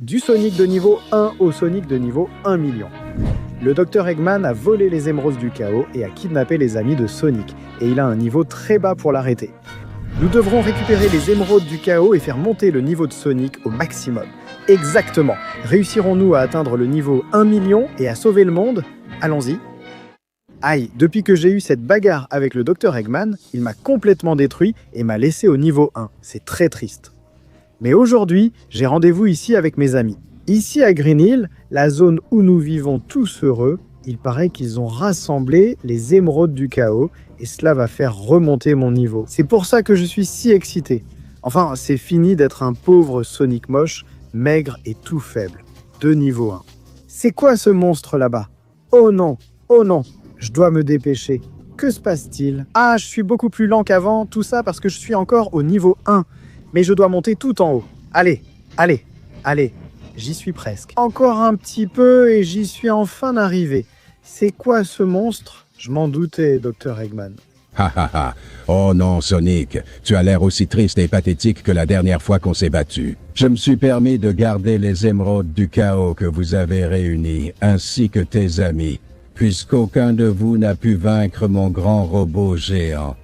Du Sonic de niveau 1 au Sonic de niveau 1 million. Le Dr Eggman a volé les émeraudes du chaos et a kidnappé les amis de Sonic, et il a un niveau très bas pour l'arrêter. Nous devrons récupérer les émeraudes du chaos et faire monter le niveau de Sonic au maximum. Exactement. Réussirons-nous à atteindre le niveau 1 million et à sauver le monde? Allons-y. Aïe, depuis que j'ai eu cette bagarre avec le Dr Eggman, il m'a complètement détruit et m'a laissé au niveau 1. C'est très triste. Mais aujourd'hui, j'ai rendez-vous ici avec mes amis. Ici à Green Hill, la zone où nous vivons tous heureux, il paraît qu'ils ont rassemblé les émeraudes du chaos et cela va faire remonter mon niveau. C'est pour ça que je suis si excité. Enfin, c'est fini d'être un pauvre Sonic moche, maigre et tout faible. De niveau 1. C'est quoi ce monstre là-bas? Oh non, je dois me dépêcher. Que se passe-t-il? Ah, je suis beaucoup plus lent qu'avant, tout ça parce que je suis encore au niveau 1. Mais je dois monter tout en haut. Allez, j'y suis presque. Encore un petit peu et j'y suis enfin arrivé. C'est quoi ce monstre? Je m'en doutais, Dr Eggman. Ha ha ha. Oh non, Sonic, tu as l'air aussi triste et pathétique que la dernière fois qu'on s'est battu. Je me suis permis de garder les émeraudes du chaos que vous avez réunies, ainsi que tes amis, puisqu'aucun de vous n'a pu vaincre mon grand robot géant.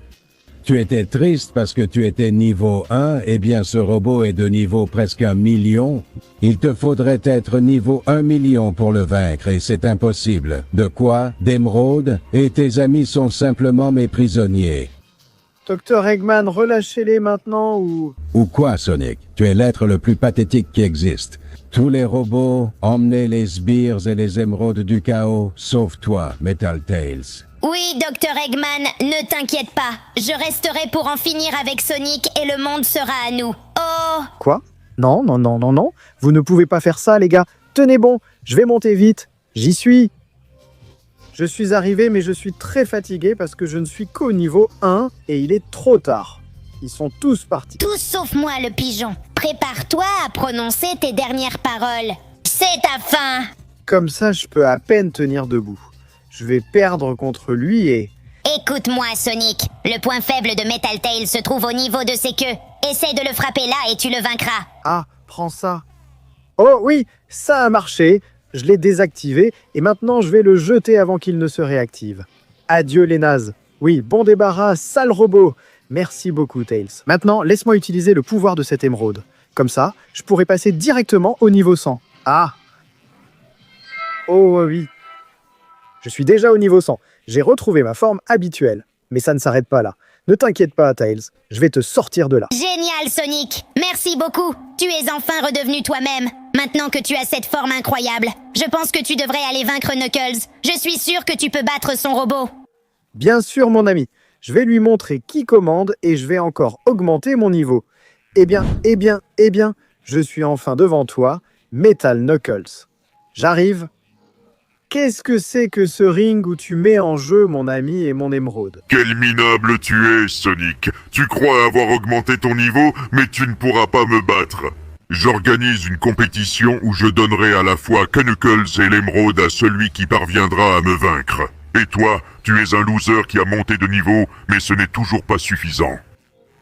Tu étais triste parce que tu étais niveau 1, eh bien ce robot est de niveau presque 1 million. Il te faudrait être niveau 1 million pour le vaincre et c'est impossible. De quoi? D'émeraudes? Et tes amis sont simplement mes prisonniers. Dr Eggman, relâchez-les maintenant ou... Ou quoi, Sonic? Tu es l'être le plus pathétique qui existe. Tous les robots, emmenez les sbires et les émeraudes du chaos, sauf toi, Metal Tails. Oui, Dr Eggman, ne t'inquiète pas. Je resterai pour en finir avec Sonic et le monde sera à nous. Oh! Quoi? Non. Vous ne pouvez pas faire ça, les gars. Tenez bon, je vais monter vite. J'y suis. Je suis arrivé, mais je suis très fatigué parce que je ne suis qu'au niveau 1 et il est trop tard. Ils sont tous partis. Tous sauf moi, le pigeon. Prépare-toi à prononcer tes dernières paroles. C'est ta fin! Comme ça, je peux à peine tenir debout. Je vais perdre contre lui et... Écoute-moi, Sonic. Le point faible de Metal Tail se trouve au niveau de ses queues. Essaye de le frapper là et tu le vaincras. Ah, prends ça. Oh oui, ça a marché. Je l'ai désactivé et maintenant je vais le jeter avant qu'il ne se réactive. Adieu les nazes. Oui, bon débarras, sale robot. Merci beaucoup, Tails. Maintenant, laisse-moi utiliser le pouvoir de cette émeraude. Comme ça, je pourrai passer directement au niveau 100. Ah. Oh oui. Je suis déjà au niveau 100. J'ai retrouvé ma forme habituelle. Mais ça ne s'arrête pas là. Ne t'inquiète pas, Tails. Je vais te sortir de là. Génial, Sonic. Merci beaucoup. Tu es enfin redevenu toi-même. Maintenant que tu as cette forme incroyable, je pense que tu devrais aller vaincre Knuckles. Je suis sûr que tu peux battre son robot. Bien sûr, mon ami. Je vais lui montrer qui commande et je vais encore augmenter mon niveau. Eh bien, je suis enfin devant toi, Metal Knuckles. J'arrive. Qu'est-ce que c'est que ce ring où tu mets en jeu mon ami et mon émeraude? Quel minable tu es, Sonic. Tu crois avoir augmenté ton niveau, mais tu ne pourras pas me battre. J'organise une compétition où je donnerai à la fois Knuckles et l'émeraude à celui qui parviendra à me vaincre. Et toi, tu es un loser qui a monté de niveau, mais ce n'est toujours pas suffisant.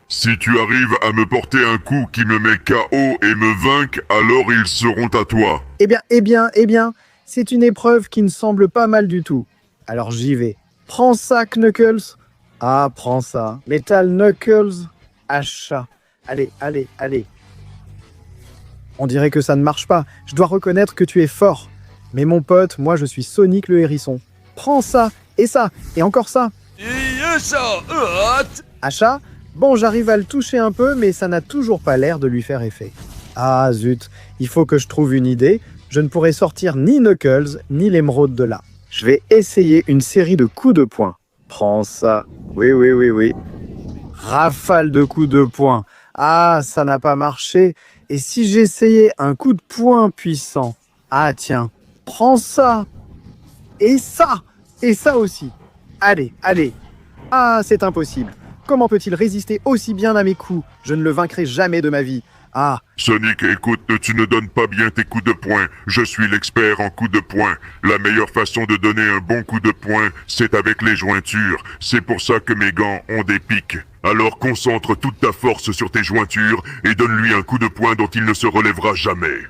Si tu arrives à me porter un coup qui me met KO et me vainque, alors ils seront à toi. Eh bien, c'est une épreuve qui ne semble pas mal du tout. Alors j'y vais. Prends ça, Knuckles. Ah, prends ça. Metal Knuckles. Achat. Allez. On dirait que ça ne marche pas. Je dois reconnaître que tu es fort. Mais mon pote, moi je suis Sonic le hérisson. Prends ça, et encore ça. Achat. Bon, j'arrive à le toucher un peu, mais ça n'a toujours pas l'air de lui faire effet. Ah zut, il faut que je trouve une idée. Je ne pourrai sortir ni Knuckles, ni l'émeraude de là. Je vais essayer une série de coups de poing. Prends ça. Oui. Rafale de coups de poing. Ah, ça n'a pas marché. Et si j'essayais un coup de poing puissant? Ah tiens, prends ça. Et ça aussi. Allez. Ah, c'est impossible. Comment peut-il résister aussi bien à mes coups? Je ne le vaincrai jamais de ma vie. Ah. Sonic, écoute, tu ne donnes pas bien tes coups de poing. Je suis l'expert en coups de poing. La meilleure façon de donner un bon coup de poing, c'est avec les jointures. C'est pour ça que mes gants ont des pics. Alors concentre toute ta force sur tes jointures et donne-lui un coup de poing dont il ne se relèvera jamais.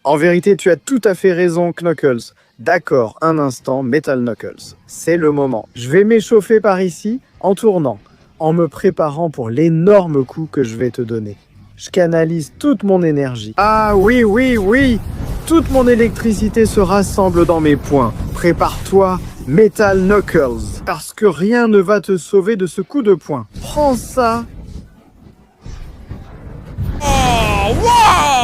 En vérité, tu as tout à fait raison, Knuckles. D'accord, un instant, Metal Knuckles. C'est le moment. Je vais m'échauffer par ici, en tournant, en me préparant pour l'énorme coup que je vais te donner. Je canalise toute mon énergie. Ah oui, oui, oui! Toute mon électricité se rassemble dans mes poings. Prépare-toi, Metal Knuckles, parce que rien ne va te sauver de ce coup de poing. Prends ça! Oh, wow!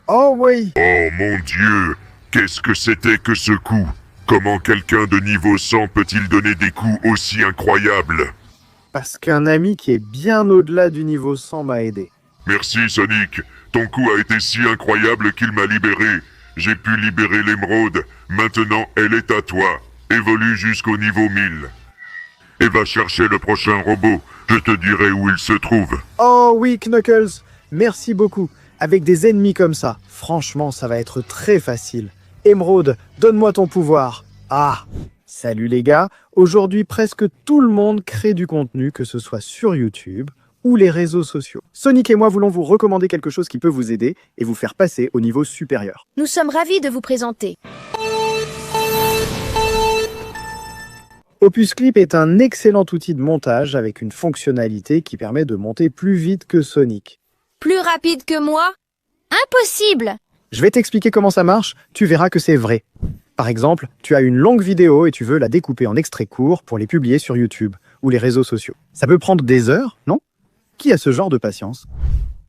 Oh oui! Oh mon Dieu! Qu'est-ce que c'était que ce coup? Comment quelqu'un de niveau 100 peut-il donner des coups aussi incroyables? Parce qu'un ami qui est bien au-delà du niveau 100 m'a aidé. Merci Sonic, ton coup a été si incroyable qu'il m'a libéré. J'ai pu libérer l'émeraude, maintenant elle est à toi. Évolue jusqu'au niveau 1000. Et va chercher le prochain robot, je te dirai où il se trouve. Oh oui, Knuckles, merci beaucoup. Avec des ennemis comme ça, franchement, ça va être très facile. Émeraude, donne-moi ton pouvoir. Ah, salut les gars. Aujourd'hui, presque tout le monde crée du contenu, que ce soit sur YouTube ou les réseaux sociaux. Sonic et moi voulons vous recommander quelque chose qui peut vous aider et vous faire passer au niveau supérieur. Nous sommes ravis de vous présenter. Opus Clip est un excellent outil de montage avec une fonctionnalité qui permet de monter plus vite que Sonic. Plus rapide que moi? Impossible! Je vais t'expliquer comment ça marche, tu verras que c'est vrai. Par exemple, tu as une longue vidéo et tu veux la découper en extraits courts pour les publier sur YouTube ou les réseaux sociaux. Ça peut prendre des heures, non? Qui a ce genre de patience?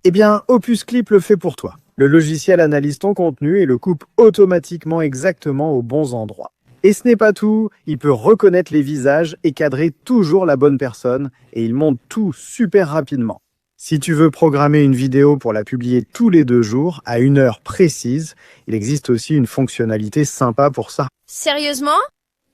Eh bien, Opus Clip le fait pour toi. Le logiciel analyse ton contenu et le coupe automatiquement exactement aux bons endroits. Et ce n'est pas tout, il peut reconnaître les visages et cadrer toujours la bonne personne et il monte tout super rapidement. Si tu veux programmer une vidéo pour la publier tous les 2 jours, à une heure précise, il existe aussi une fonctionnalité sympa pour ça. Sérieusement?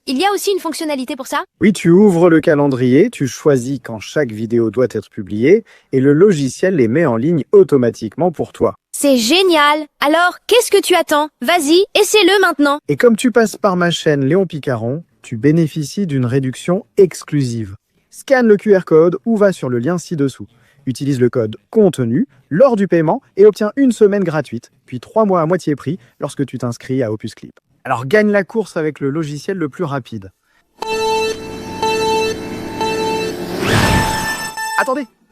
Il y a aussi une fonctionnalité pour ça? Oui, tu ouvres le calendrier, tu choisis quand chaque vidéo doit être publiée, et le logiciel les met en ligne automatiquement pour toi. C'est génial! Alors, qu'est-ce que tu attends? Vas-y, essaie-le maintenant! Et comme tu passes par ma chaîne Léon Picaron, tu bénéficies d'une réduction exclusive. Scanne le QR code ou va sur le lien ci-dessous. Utilise le code contenu lors du paiement et obtiens 1 semaine gratuite, puis 3 mois à moitié prix lorsque tu t'inscris à Opus Clip. Alors gagne la course avec le logiciel le plus rapide.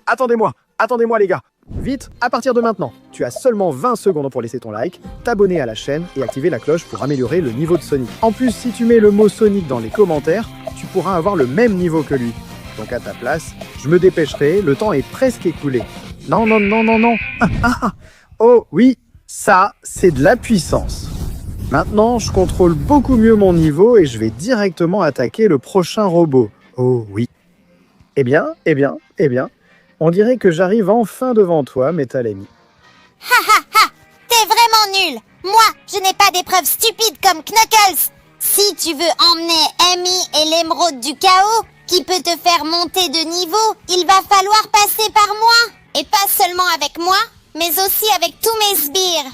Attendez-moi les gars. Vite, à partir de maintenant, tu as seulement 20 secondes pour laisser ton like, t'abonner à la chaîne et activer la cloche pour améliorer le niveau de Sonic. En plus, si tu mets le mot Sonic dans les commentaires, tu pourras avoir le même niveau que lui. Donc à ta place, je me dépêcherai, le temps est presque écoulé. Non. Oh oui, ça, c'est de la puissance. Maintenant, je contrôle beaucoup mieux mon niveau et je vais directement attaquer le prochain robot. Oh oui. Eh bien, on dirait que j'arrive enfin devant toi, Metal Amy. T'es vraiment nul. Moi, je n'ai pas des preuves stupides comme Knuckles. Si tu veux emmener Amy et l'émeraude du chaos, qui peut te faire monter de niveau, il va falloir passer par moi. Et pas seulement avec moi, mais aussi avec tous mes sbires.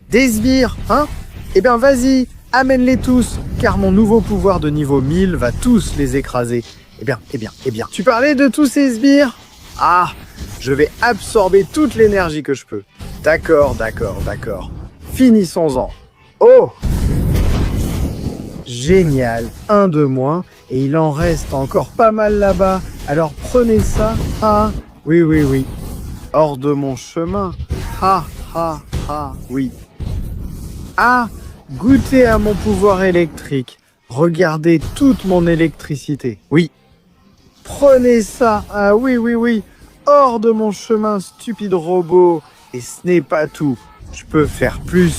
Des sbires, hein? Eh bien vas-y, amène-les tous, car mon nouveau pouvoir de niveau 1000 va tous les écraser. Eh bien. Tu parlais de tous ces sbires? Ah, je vais absorber toute l'énergie que je peux. D'accord. Finissons-en. Oh! Génial, 1 de moins, et il en reste encore pas mal là-bas. Alors prenez ça. Ah, oui. Hors de mon chemin. Oui. Ah, goûtez à mon pouvoir électrique. Regardez toute mon électricité. Oui. Prenez ça. Ah oui. Hors de mon chemin, stupide robot. Et ce n'est pas tout. Je peux faire plus.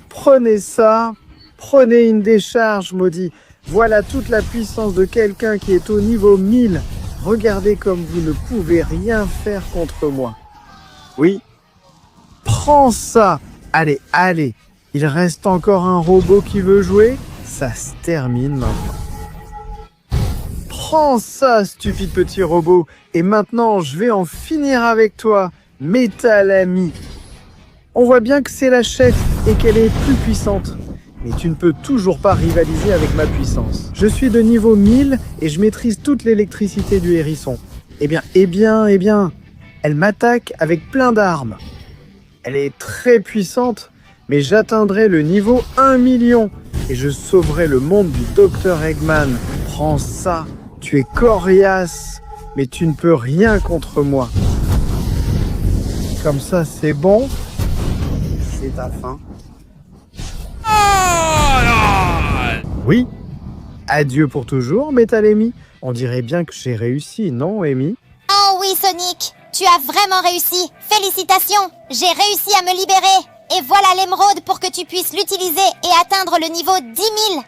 Prenez ça. Prenez une décharge, maudit. Voilà toute la puissance de quelqu'un qui est au niveau 1000. Regardez comme vous ne pouvez rien faire contre moi. Oui. Prends ça. Allez. Il reste encore un robot qui veut jouer. Ça se termine maintenant. Prends ça, stupide petit robot. Et maintenant, je vais en finir avec toi, Metal Amy. On voit bien que c'est la chef et qu'elle est plus puissante. Mais tu ne peux toujours pas rivaliser avec ma puissance. Je suis de niveau 1000 et je maîtrise toute l'électricité du hérisson. Eh bien, elle m'attaque avec plein d'armes. Elle est très puissante, mais j'atteindrai le niveau 1 million et je sauverai le monde du Dr Eggman. Prends ça, tu es coriace, mais tu ne peux rien contre moi. Comme ça, c'est bon. C'est ta fin. Oui. Adieu pour toujours, Metal Amy. On dirait bien que j'ai réussi, non, Amy? Oh oui, Sonic, tu as vraiment réussi. Félicitations, j'ai réussi à me libérer. Et voilà l'émeraude pour que tu puisses l'utiliser et atteindre le niveau 10 000.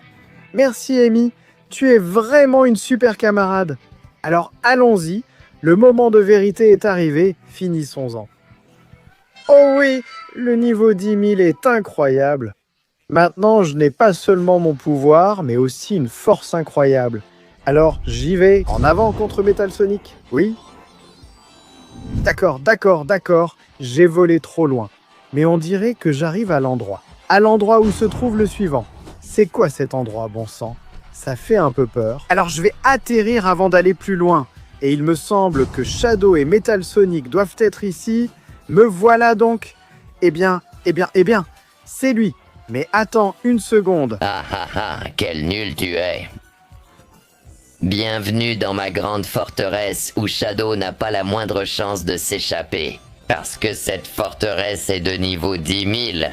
Merci, Amy. Tu es vraiment une super camarade. Alors, allons-y. Le moment de vérité est arrivé. Finissons-en. Oh oui, le niveau 10 000 est incroyable. Maintenant, je n'ai pas seulement mon pouvoir, mais aussi une force incroyable. Alors, j'y vais. En avant contre Metal Sonic. Oui? D'accord. J'ai volé trop loin. Mais on dirait que j'arrive à l'endroit. À l'endroit où se trouve le suivant. C'est quoi cet endroit, bon sang? Ça fait un peu peur. Alors, je vais atterrir avant d'aller plus loin. Et il me semble que Shadow et Metal Sonic doivent être ici. Me voilà donc. Eh bien, c'est lui. Mais attends une seconde. Quel nul tu es. Bienvenue dans ma grande forteresse où Shadow n'a pas la moindre chance de s'échapper. Parce que cette forteresse est de niveau 10 000.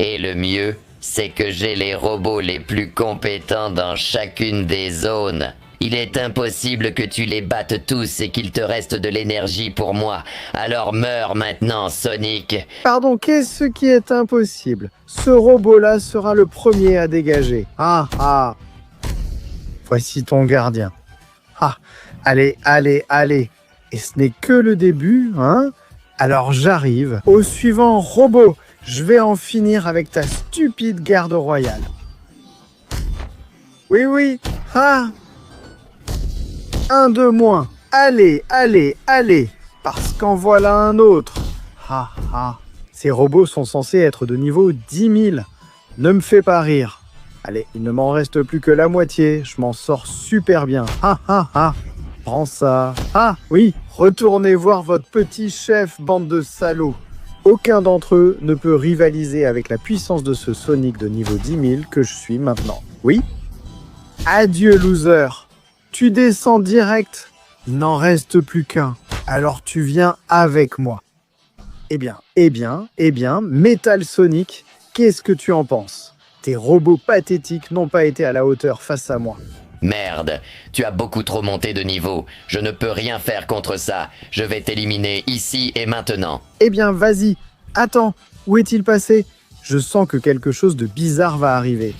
Et le mieux, c'est que j'ai les robots les plus compétents dans chacune des zones. Il est impossible que tu les battes tous et qu'il te reste de l'énergie pour moi. Alors meurs maintenant, Sonic. Pardon, qu'est-ce qui est impossible? Ce robot-là sera le premier à dégager. Voici ton gardien. Allez. Et ce n'est que le début, hein? Alors j'arrive. Au suivant, robot. Je vais en finir avec ta stupide garde royale. Oui. Un de moins. Allez. Parce qu'en voilà un autre. Ces robots sont censés être de niveau 10 000. Ne me fais pas rire. Allez, il ne m'en reste plus que la moitié. Je m'en sors super bien. Prends ça. Oui, retournez voir votre petit chef, bande de salauds. Aucun d'entre eux ne peut rivaliser avec la puissance de ce Sonic de niveau 10 000 que je suis maintenant. Oui? Adieu, loser. Tu descends direct. Il n'en reste plus qu'un. Alors tu viens avec moi. Eh bien, Metal Sonic, qu'est-ce que tu en penses? Tes robots pathétiques n'ont pas été à la hauteur face à moi. Merde, tu as beaucoup trop monté de niveau. Je ne peux rien faire contre ça. Je vais t'éliminer ici et maintenant. Eh bien, vas-y. Attends, où est-il passé? Je sens que quelque chose de bizarre va arriver.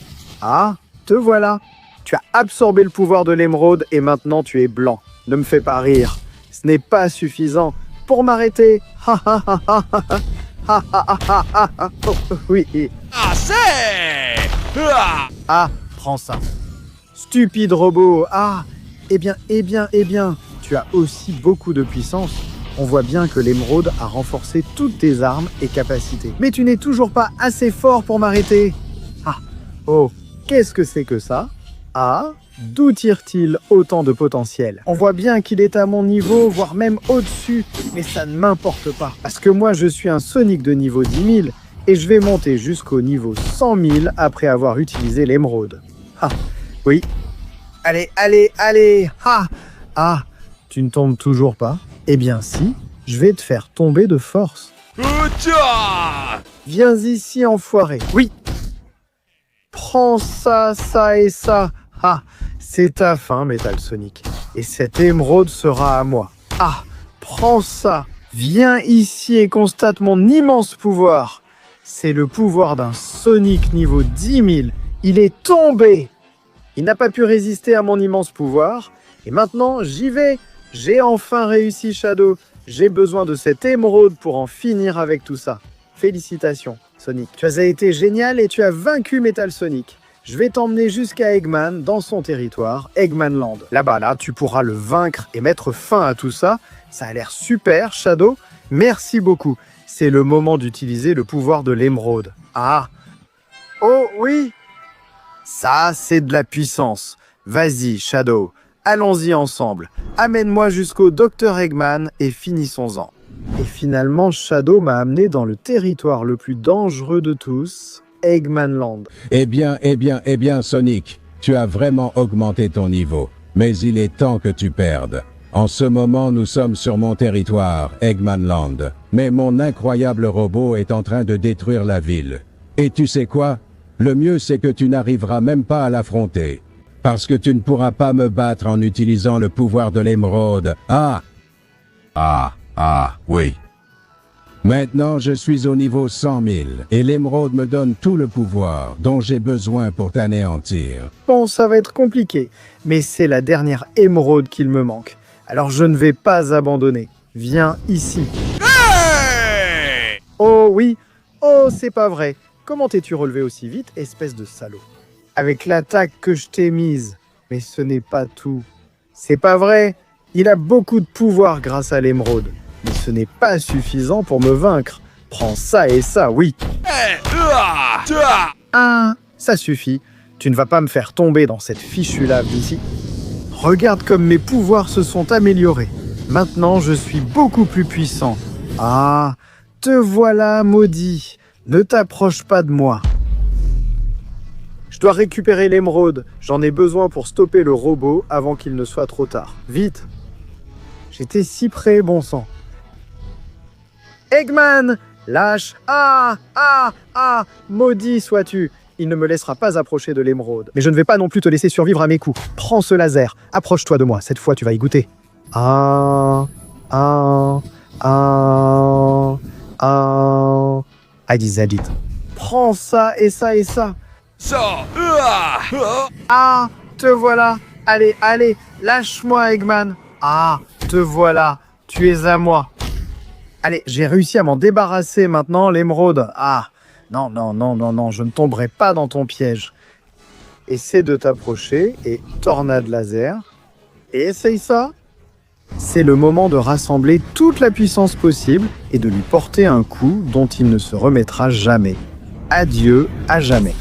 Te voilà. Tu as absorbé le pouvoir de l'émeraude et maintenant tu es blanc. Ne me fais pas rire. Ce n'est pas suffisant pour m'arrêter. Oui. Prends ça. Stupide robot. Eh bien. Tu as aussi beaucoup de puissance. On voit bien que l'émeraude a renforcé toutes tes armes et capacités. Mais tu n'es toujours pas assez fort pour m'arrêter. Qu'est-ce que c'est que ça? D'où tire-t-il autant de potentiel? On voit bien qu'il est à mon niveau, voire même au-dessus, mais ça ne m'importe pas. Parce que moi, je suis un Sonic de niveau 10 000 et je vais monter jusqu'au niveau 100 000 après avoir utilisé l'émeraude. Oui. Allez. Tu ne tombes toujours pas? Eh bien si, je vais te faire tomber de force. Viens ici, enfoiré. Oui. Prends ça et ça. C'est ta fin, Metal Sonic. Et cette émeraude sera à moi. Prends ça. Viens ici et constate mon immense pouvoir. C'est le pouvoir d'un Sonic niveau 10 000. Il est tombé. Il n'a pas pu résister à mon immense pouvoir. Et maintenant, j'y vais. J'ai enfin réussi, Shadow. J'ai besoin de cette émeraude pour en finir avec tout ça. Félicitations, Sonic. Tu as été génial et tu as vaincu Metal Sonic. Je vais t'emmener jusqu'à Eggman, dans son territoire, Eggmanland. Là, tu pourras le vaincre et mettre fin à tout ça. Ça a l'air super, Shadow. Merci beaucoup. C'est le moment d'utiliser le pouvoir de l'émeraude. Oh oui. Ça, c'est de la puissance. Vas-y, Shadow. Allons-y ensemble. Amène-moi jusqu'au Dr Eggman et finissons-en. Et finalement, Shadow m'a amené dans le territoire le plus dangereux de tous, Eggman Land. Eh bien, Sonic, tu as vraiment augmenté ton niveau. Mais il est temps que tu perdes. En ce moment, nous sommes sur mon territoire, Eggman Land. Mais mon incroyable robot est en train de détruire la ville. Et tu sais quoi? Le mieux, c'est que tu n'arriveras même pas à l'affronter. Parce que tu ne pourras pas me battre en utilisant le pouvoir de l'émeraude. Oui. Maintenant, je suis au niveau 100 000, et l'émeraude me donne tout le pouvoir dont j'ai besoin pour t'anéantir. Bon, ça va être compliqué, mais c'est la dernière émeraude qu'il me manque. Alors je ne vais pas abandonner. Viens ici. Hey! Oh oui. Oh, c'est pas vrai. Comment t'es-tu relevé aussi vite, espèce de salaud? Avec l'attaque que je t'ai mise. Mais ce n'est pas tout. C'est pas vrai. Il a beaucoup de pouvoir grâce à l'émeraude. Mais ce n'est pas suffisant pour me vaincre. Prends ça et ça, oui. Ça suffit. Tu ne vas pas me faire tomber dans cette fichue lave d'ici. Regarde comme mes pouvoirs se sont améliorés. Maintenant, je suis beaucoup plus puissant. Ah, te voilà, maudit. Ne t'approche pas de moi. Je dois récupérer l'émeraude. J'en ai besoin pour stopper le robot avant qu'il ne soit trop tard. Vite. J'étais si près, bon sang. Eggman, lâche. Maudit sois-tu. Il ne me laissera pas approcher de l'émeraude. Mais je ne vais pas non plus te laisser survivre à mes coups. Prends ce laser. Approche-toi de moi. Cette fois, tu vas y goûter. I decided it. Prends ça et ça et ça. Te voilà. Allez, lâche-moi, Eggman. Te voilà. Tu es à moi. Allez, j'ai réussi à m'en débarrasser maintenant, l'émeraude. Non, je ne tomberai pas dans ton piège. Essaie de t'approcher et tornade laser. Et essaye ça. C'est le moment de rassembler toute la puissance possible et de lui porter un coup dont il ne se remettra jamais. Adieu à jamais.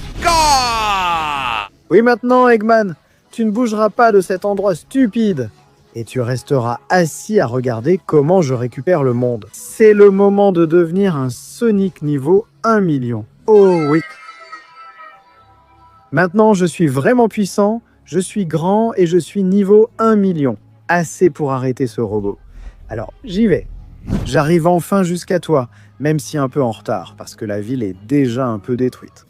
Oui, maintenant, Eggman, tu ne bougeras pas de cet endroit stupide. Et tu resteras assis à regarder comment je récupère le monde. C'est le moment de devenir un Sonic niveau 1 million. Oh oui. Maintenant, je suis vraiment puissant, je suis grand et je suis niveau 1 million. Assez pour arrêter ce robot. Alors, j'y vais. J'arrive enfin jusqu'à toi, même si un peu en retard, parce que la ville est déjà un peu détruite.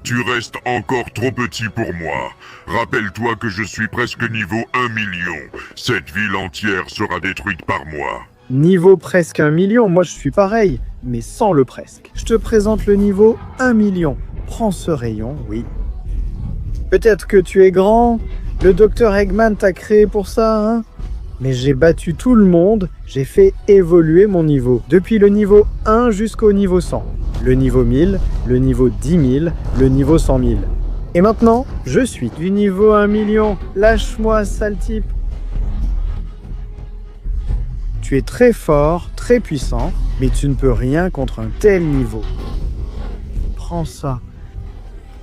Tu restes encore trop petit pour moi. Rappelle-toi que je suis presque niveau 1 million. Cette ville entière sera détruite par moi. Niveau presque 1 million, moi je suis pareil, mais sans le presque. Je te présente le niveau 1 million. Prends ce rayon, oui. Peut-être que tu es grand, le docteur Eggman t'a créé pour ça, hein? Mais j'ai battu tout le monde, j'ai fait évoluer mon niveau. Depuis le niveau 1 jusqu'au niveau 100. Le niveau 1000, le niveau 10 000, le niveau 100 000. Et maintenant, je suis du niveau 1 million. Lâche-moi, sale type. Tu es très fort, très puissant, mais tu ne peux rien contre un tel niveau. Prends ça.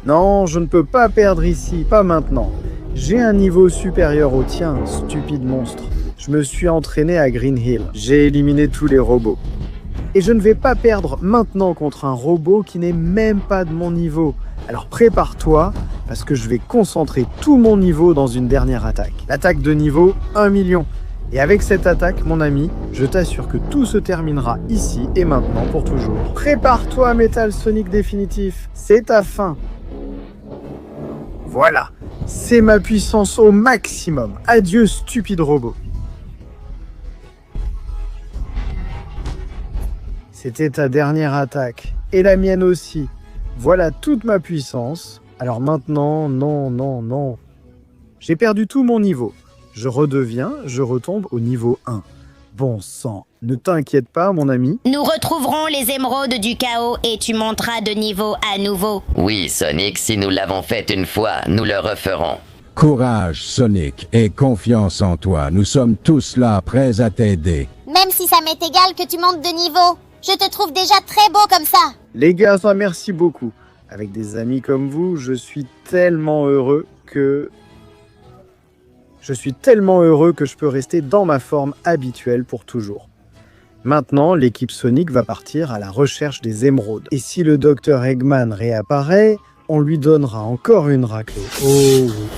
Non, je ne peux pas perdre ici, pas maintenant. J'ai un niveau supérieur au tien, stupide monstre. Je me suis entraîné à Green Hill. J'ai éliminé tous les robots. Et je ne vais pas perdre maintenant contre un robot qui n'est même pas de mon niveau. Alors prépare-toi, parce que je vais concentrer tout mon niveau dans une dernière attaque. L'attaque de niveau 1 million. Et avec cette attaque, mon ami, je t'assure que tout se terminera ici et maintenant pour toujours. Prépare-toi, Metal Sonic définitif. C'est ta fin. Voilà. C'est ma puissance au maximum. Adieu, stupide robot. C'était ta dernière attaque. Et la mienne aussi. Voilà toute ma puissance. Alors maintenant, non. J'ai perdu tout mon niveau. Je retombe au niveau 1. Bon sang, ne t'inquiète pas, mon ami. Nous retrouverons les émeraudes du chaos et tu monteras de niveau à nouveau. Oui, Sonic, si nous l'avons fait une fois, nous le referons. Courage, Sonic, et confiance en toi. Nous sommes tous là, prêts à t'aider. Même si ça m'est égal que tu montes de niveau, je te trouve déjà très beau comme ça. Les gars, ça merci beaucoup. Avec des amis comme vous, je suis tellement heureux que je peux rester dans ma forme habituelle pour toujours. Maintenant, l'équipe Sonic va partir à la recherche des émeraudes. Et si le docteur Eggman réapparaît, on lui donnera encore une raclée. Oh oui.